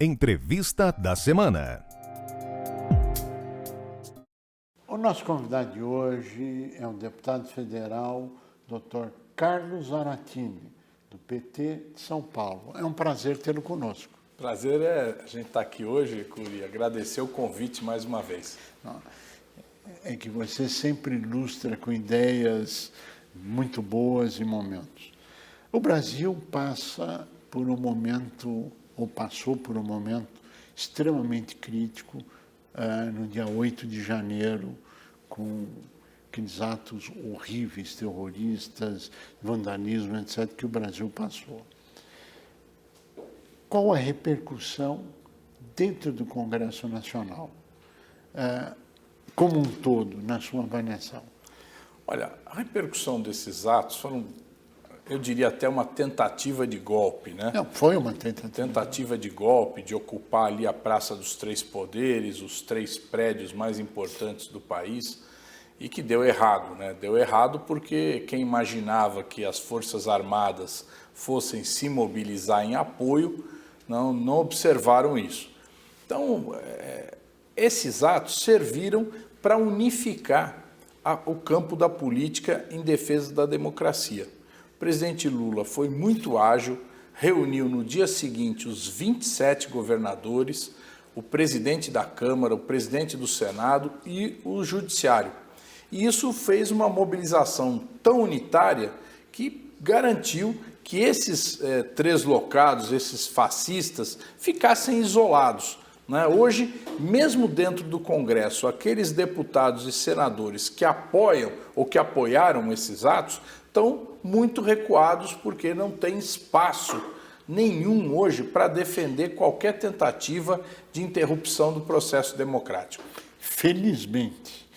Entrevista da semana. O nosso convidado de hoje é o deputado federal Dr. Carlos Zaratini, do PT de São Paulo. É um prazer tê-lo conosco. Prazer é a gente estar aqui hoje, Curi, agradecer o convite mais uma vez. É que você sempre ilustra com ideias muito boas e momentos. O Brasil passa por um momento, ou passou por um momento extremamente crítico no dia 8 de janeiro, com aqueles atos horríveis, terroristas, vandalismo, etc., que o Brasil passou. Qual a repercussão dentro do Congresso Nacional, como um todo, na sua avaliação? Olha, a repercussão desses atos foram, eu diria até uma tentativa de golpe, né? Não, foi uma tentativa. Tentativa de golpe, de ocupar ali a Praça dos Três Poderes, os três prédios mais importantes do país, e que deu errado, né? Deu errado porque quem imaginava que as Forças Armadas fossem se mobilizar em apoio, não observaram isso. Então, esses atos serviram para unificar o campo da política em defesa da democracia. O presidente Lula foi muito ágil, reuniu no dia seguinte os 27 governadores, o presidente da Câmara, o presidente do Senado e o Judiciário. E isso fez uma mobilização tão unitária que garantiu que esses treslocados, esses fascistas, ficassem isolados. Hoje, mesmo dentro do Congresso, aqueles deputados e senadores que apoiam ou que apoiaram esses atos estão muito recuados porque não tem espaço nenhum hoje para defender qualquer tentativa de interrupção do processo democrático. Felizmente,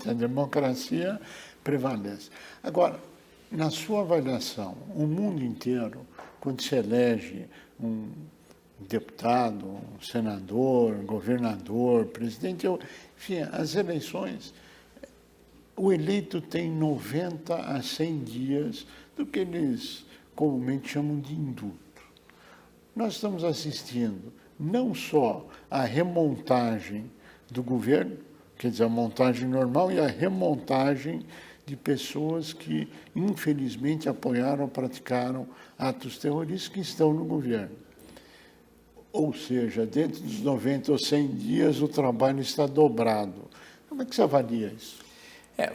a democracia prevalece. Agora, na sua avaliação, o mundo inteiro, quando se elege um deputado, um senador, um governador, presidente, enfim, as eleições, o eleito tem 90 a 100 dias do que eles comumente chamam de indulto. Nós estamos assistindo não só a remontagem do governo, quer dizer, a montagem normal e a remontagem de pessoas que, infelizmente, apoiaram ou praticaram atos terroristas que estão no governo. Ou seja, dentro dos 90 ou 100 dias, o trabalho está dobrado. Como é que você avalia isso?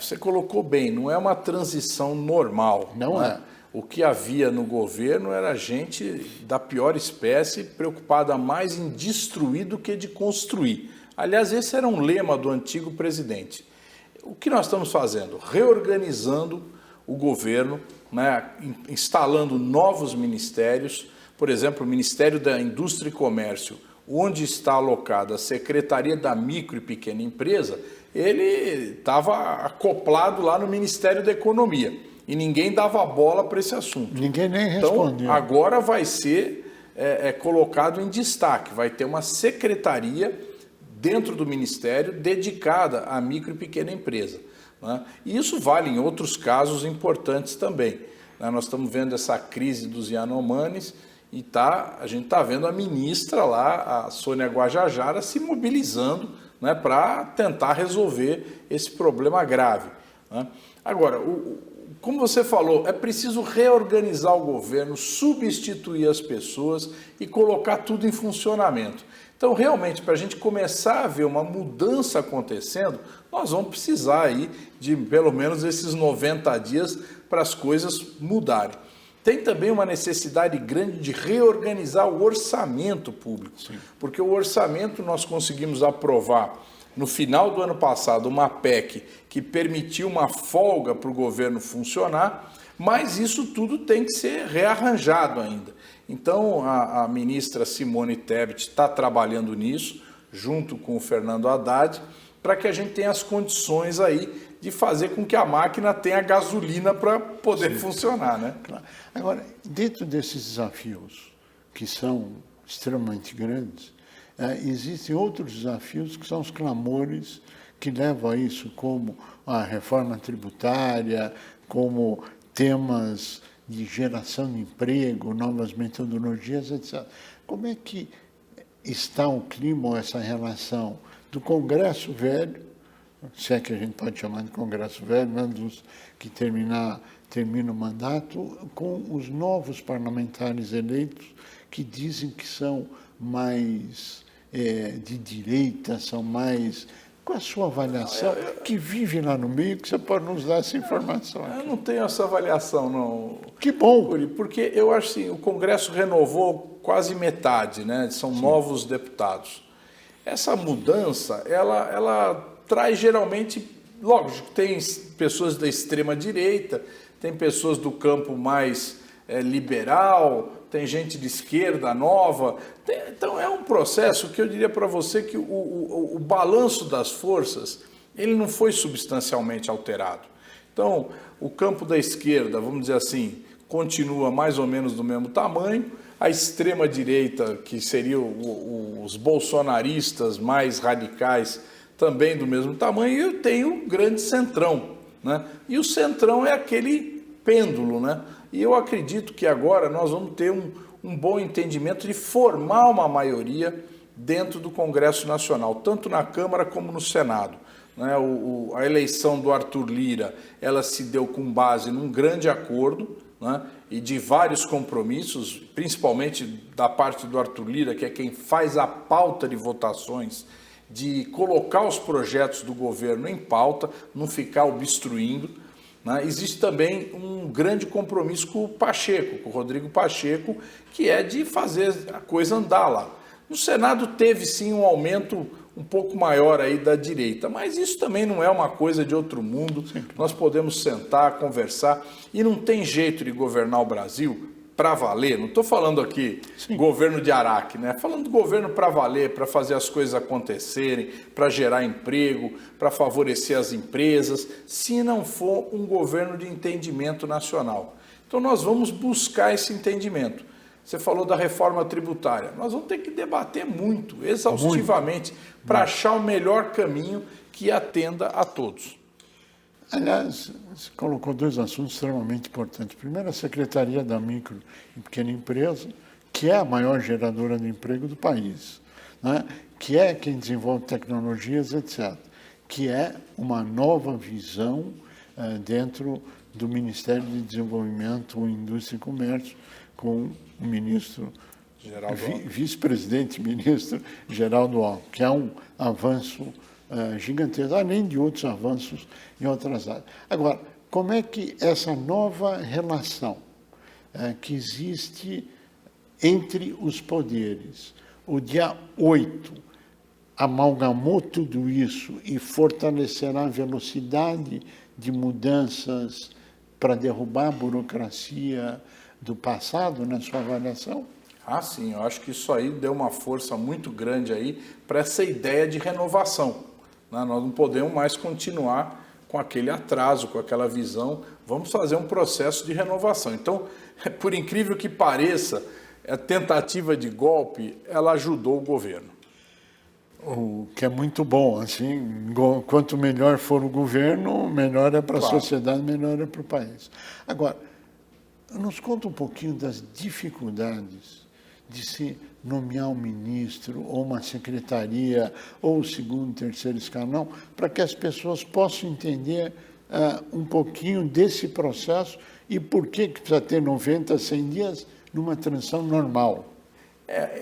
Você colocou bem, não é uma transição normal. Não é. O que havia no governo era gente da pior espécie, preocupada mais em destruir do que de construir. Aliás, esse era um lema do antigo presidente. O que nós estamos fazendo? Reorganizando o governo, instalando novos ministérios. Por exemplo, o Ministério da Indústria e Comércio, onde está alocada a Secretaria da Micro e Pequena Empresa, ele estava acoplado lá no Ministério da Economia e ninguém dava bola para esse assunto. Ninguém nem respondeu. Então, agora vai ser colocado em destaque, vai ter uma secretaria dentro do Ministério dedicada à micro e pequena empresa. E isso vale em outros casos importantes também. Nós estamos vendo essa crise dos Yanomamis e a gente está vendo a ministra lá, a Sônia Guajajara, se mobilizando para tentar resolver esse problema grave. Agora, como você falou, é preciso reorganizar o governo, substituir as pessoas e colocar tudo em funcionamento. Então, realmente, para a gente começar a ver uma mudança acontecendo, nós vamos precisar aí de pelo menos esses 90 dias para as coisas mudarem. Tem também uma necessidade grande de reorganizar o orçamento público, porque o orçamento nós conseguimos aprovar no final do ano passado uma PEC que permitiu uma folga para o governo funcionar, mas isso tudo tem que ser rearranjado ainda. Então, a ministra Simone Tebet está trabalhando nisso, junto com o Fernando Haddad, para que a gente tenha as condições aí de fazer com que a máquina tenha gasolina para poder funcionar, né? Claro. Agora, dentro desses desafios, que são extremamente grandes, existem outros desafios que são os clamores que levam a isso, como a reforma tributária, como temas de geração de emprego, novas metodologias, etc. como é que está o clima ou essa relação do Congresso Velho, se é que a gente pode chamar de Congresso Velho, né, dos que termina o mandato, com os novos parlamentares eleitos que dizem que são mais de direita, são mais... Qual a sua avaliação, que vive lá no meio, que você pode nos dar essa informação? Eu não tenho essa avaliação, não. Que bom! Porque eu acho assim, o Congresso renovou quase metade, né? São novos deputados. Essa mudança, ela traz geralmente, lógico, tem pessoas da extrema-direita, tem pessoas do campo mais liberal, tem gente de esquerda nova. Então é um processo que eu diria para você que o balanço das forças ele não foi substancialmente alterado. Então o campo da esquerda, vamos dizer assim, continua mais ou menos do mesmo tamanho. A extrema-direita, que seriam os bolsonaristas mais radicais, também do mesmo tamanho, e eu tenho o grande centrão, né? E o centrão é aquele pêndulo, né? E eu acredito que agora nós vamos ter um bom entendimento de formar uma maioria dentro do Congresso Nacional, tanto na Câmara como no Senado. Né? A eleição do Arthur Lira, ela se deu com base num grande acordo, né? E de vários compromissos, principalmente da parte do Arthur Lira, que é quem faz a pauta de votações, de colocar os projetos do governo em pauta, não ficar obstruindo. Né? Existe também um grande compromisso com o Pacheco, com o Rodrigo Pacheco, que é de fazer a coisa andar lá. No Senado teve sim um aumento um pouco maior aí da direita, mas isso também não é uma coisa de outro mundo. Sim. Nós podemos sentar, conversar, e não tem jeito de governar o Brasil para valer. Não estou falando aqui governo de Araque, né? Falando do governo para valer, para fazer as coisas acontecerem, para gerar emprego, para favorecer as empresas, se não for um governo de entendimento nacional. Então nós vamos buscar esse entendimento. Você falou da reforma tributária. Nós vamos ter que debater muito, exaustivamente, para achar o melhor caminho que atenda a todos. Aliás, você colocou dois assuntos extremamente importantes. Primeiro, a Secretaria da Micro e Pequena Empresa, que é a maior geradora de emprego do país, né? Que é quem desenvolve tecnologias, etc. Que é uma nova visão dentro do Ministério de Desenvolvimento, Indústria e Comércio, com o ministro, vice-presidente ministro Geraldo Alckmin, que é um avanço gigantesco, além de outros avanços em outras áreas. Agora, como é que essa nova relação que existe entre os poderes, o dia 8 amalgamou tudo isso e fortalecerá a velocidade de mudanças para derrubar a burocracia do passado, na sua avaliação? Ah, sim, eu acho que isso aí deu uma força muito grande aí para essa ideia de renovação. Né? Nós não podemos mais continuar com aquele atraso, com aquela visão. Vamos fazer um processo de renovação. Então, por incrível que pareça, a tentativa de golpe, ela ajudou o governo. O que é muito bom, assim, quanto melhor for o governo, melhor é para a sociedade, melhor é para o país. Agora, nos conta um pouquinho das dificuldades de se nomear um ministro ou uma secretaria ou o segundo, terceiro escalão, para que as pessoas possam entender um pouquinho desse processo e por que precisa ter 90, 100 dias numa transição normal.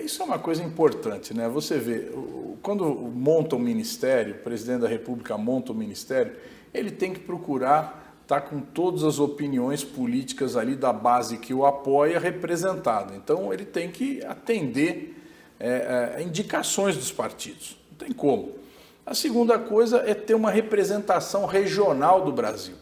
Isso é uma coisa importante, né? Você vê, quando monta um ministério, o presidente da República monta um ministério, ele tem que procurar está com todas as opiniões políticas ali da base que o apoia representada. Então, ele tem que atender indicações dos partidos. Não tem como. A segunda coisa é ter uma representação regional do Brasil.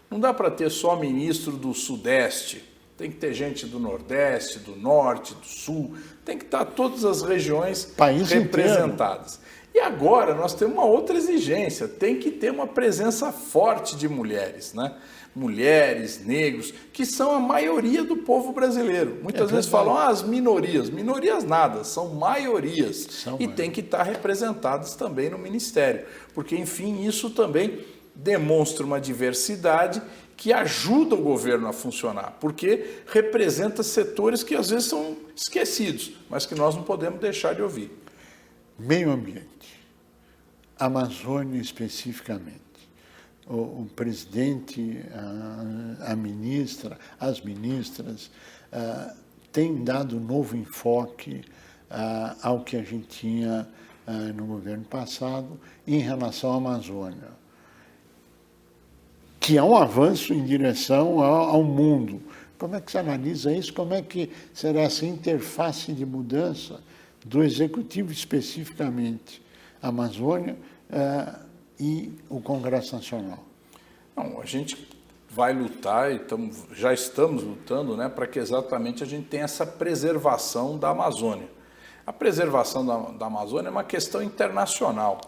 Não dá para ter só ministro do Sudeste. Tem que ter gente do Nordeste, do Norte, do Sul. Tem que estar todas as regiões representadas. Inteiro. E agora nós temos uma outra exigência, tem que ter uma presença forte de mulheres, né? Mulheres, negros, que são a maioria do povo brasileiro. Muitas vezes falam, as minorias. Minorias nada, são maiorias. E tem que estar representadas também no Ministério, porque, enfim, isso também demonstra uma diversidade que ajuda o governo a funcionar, porque representa setores que às vezes são esquecidos, mas que nós não podemos deixar de ouvir. Meio ambiente, Amazônia especificamente. O presidente, a ministra, as ministras têm dado novo enfoque ao que a gente tinha no governo passado em relação à Amazônia, que é um avanço em direção ao mundo. Como é que você analisa isso? Como é que será essa interface de mudança do Executivo, especificamente a Amazônia, e o Congresso Nacional? Não, a gente vai lutar e já estamos lutando, né, para que exatamente a gente tenha essa preservação da Amazônia. A preservação da Amazônia é uma questão internacional.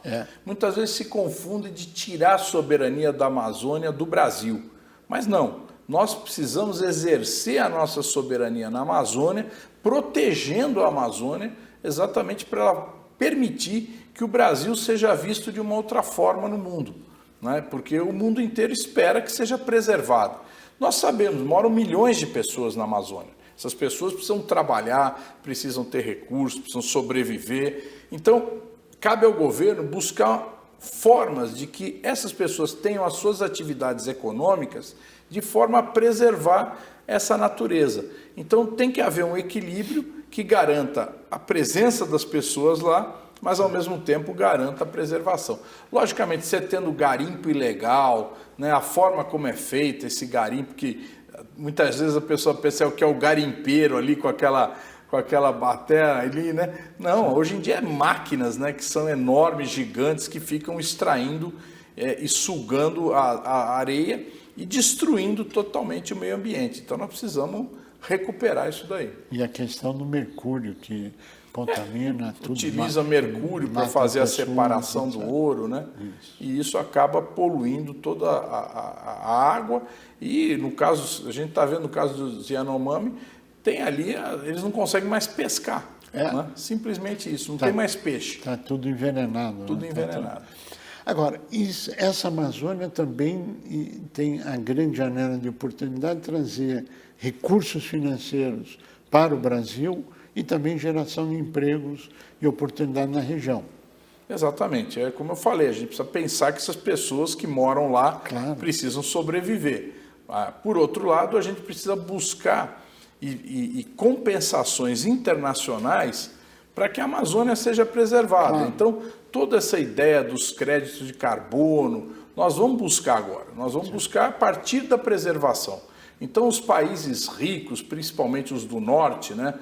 Muitas vezes se confunde de tirar a soberania da Amazônia do Brasil. Mas não, nós precisamos exercer a nossa soberania na Amazônia, protegendo a Amazônia, exatamente para ela permitir que o Brasil seja visto de uma outra forma no mundo, né? Porque o mundo inteiro espera que seja preservado. Nós sabemos, moram milhões de pessoas na Amazônia. Essas pessoas precisam trabalhar, precisam ter recursos, precisam sobreviver. Então, cabe ao governo buscar formas de que essas pessoas tenham as suas atividades econômicas de forma a preservar essa natureza. Então, tem que haver um equilíbrio que garanta a presença das pessoas lá, mas ao mesmo tempo garanta a preservação. Logicamente, você tendo garimpo ilegal, né, a forma como é feito esse garimpo, que muitas vezes a pessoa pensa que é o garimpeiro ali com aquela bateria ali, né? Não, hoje em dia é máquinas, né, que são enormes, gigantes, que ficam extraindo e sugando a areia e destruindo totalmente o meio ambiente. Então nós precisamos recuperar isso daí. E a questão do mercúrio, que contamina tudo. Utiliza mercúrio para fazer a separação do ouro, né? Isso. E isso acaba poluindo toda a água. E no caso, a gente está vendo no caso dos Yanomami, tem ali, eles não conseguem mais pescar. Né? Simplesmente isso, não tem mais peixe. Está tudo envenenado. Tudo envenenado. Agora, essa Amazônia também tem a grande janela de oportunidade de trazer recursos financeiros para o Brasil e também geração de empregos e oportunidade na região. Exatamente. É como eu falei, a gente precisa pensar que essas pessoas que moram lá precisam sobreviver. Por outro lado, a gente precisa buscar e compensações internacionais para que a Amazônia seja preservada. Então, toda essa ideia dos créditos de carbono, nós vamos buscar agora. Nós vamos buscar a partir da preservação. Então, os países ricos, principalmente os do norte, né,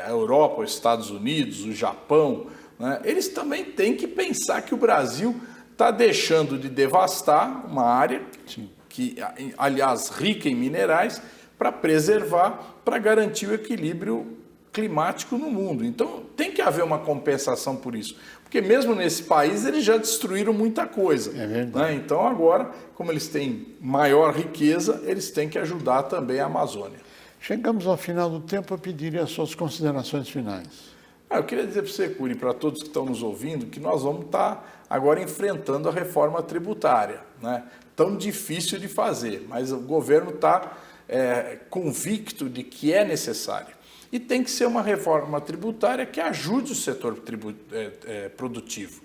a Europa, os Estados Unidos, o Japão, né, eles também têm que pensar que o Brasil está deixando de devastar uma área, que, aliás, rica em minerais, para preservar, para garantir o equilíbrio climático no mundo. Então, tem que haver uma compensação por isso. Porque mesmo nesse país, eles já destruíram muita coisa. É verdade. Né? Então, agora, como eles têm maior riqueza, eles têm que ajudar também a Amazônia. Chegamos ao final do tempo, eu pediria as suas considerações finais. Eu queria dizer para você, Cury, para todos que estão nos ouvindo, que nós vamos estar agora enfrentando a reforma tributária, né? Tão difícil de fazer, mas o governo está convicto de que é necessário. E tem que ser uma reforma tributária que ajude o setor produtivo.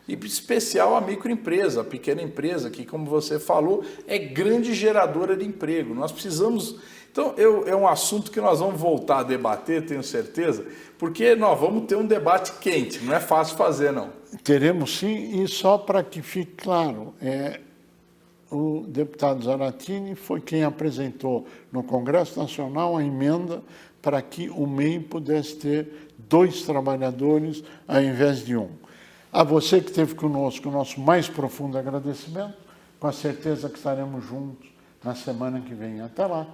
E em especial a microempresa, a pequena empresa, que, como você falou, é grande geradora de emprego. Nós precisamos... Então, é um assunto que nós vamos voltar a debater, tenho certeza, porque nós vamos ter um debate quente, não é fácil fazer, não. Teremos sim, e só para que fique claro, o deputado Zaratini foi quem apresentou no Congresso Nacional a emenda para que o MEI pudesse ter 2 trabalhadores ao invés de 1. A você que esteve conosco, o nosso mais profundo agradecimento, com a certeza que estaremos juntos na semana que vem. Até lá.